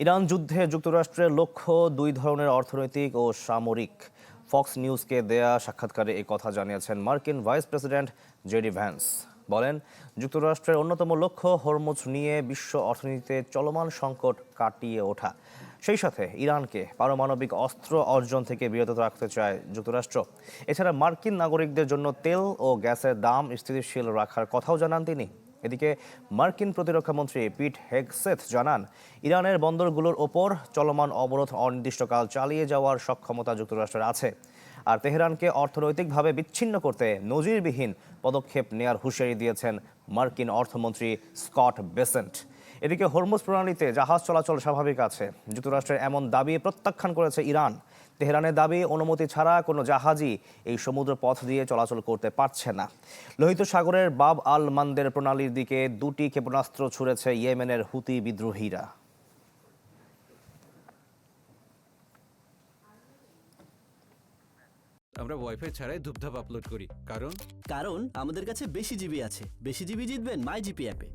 Iran যুদ্ধে যুক্তরাষ্ট্রের লক্ষ্য দুই ধরনের অর্থনৈতিক ও সামরিক। ফক্স নিউজকে দেয়া সাক্ষাৎকারে এই কথা জানিয়েছেন মার্কিন ভাইস প্রেসিডেন্ট জেডি ভ্যান্স। বলেন, যুক্তরাষ্ট্রের অন্যতম লক্ষ্য হরমুজ নিয়ে বিশ্ব অর্থনীতিতে চলমান সংকট কাটিয়ে ওঠা। সেই সাথে ইরানকে পারমাণবিক অস্ত্র অর্জন থেকে বিরত রাখতে চায় যুক্তরাষ্ট্র। এছাড়া মার্কিন নাগরিকদের জন্য তেল ও গ্যাসের দাম স্থিতিশীল রাখার কথাও জানান তিনি। এদিকে মার্কিন প্রতিরক্ষামন্ত্রী পিট হেগসেথ জানান, ইরানের বন্দরগুলোর ওপর চলমান অবরোধ অনির্দিষ্টকাল চালিয়ে যাওয়ার সক্ষমতা যুক্তরাষ্ট্রের আছে। আর তেহরানকে অর্থনৈতিকভাবে বিচ্ছিন্ন করতে নজিরবিহীন পদক্ষেপ নেয়ার হুঁশিয়ারি দিয়েছেন মার্কিন অর্থমন্ত্রী স্কট বেসেন্ট। এদিকে হরমুজ প্রণালীতে জাহাজ চলাচল স্বাভাবিক আছে। যুক্তরাষ্ট্রের এমন দাবি প্রত্যাখ্যান করেছে ইরান। তেহরানের দাবি, অনুমতি ছাড়া কোনো জাহাজই এই সমুদ্র পথ দিয়ে চলাচল করতে পারছে না। লোহিত সাগরের বাব আল মান্দের প্রণালীর দিকে দুটি ক্ষেপণাস্ত্র ছুড়েছে ইয়েমেনের হুতি বিদ্রোহীরা। আমরা ওয়াইফাই ছাড়াই ধূপধাপ আপলোড করি, কারণ কারণ আমাদের কাছে বেশি জিবি আছে। বেশি জিবি জিতবেন মাই জিপি অ্যাপে।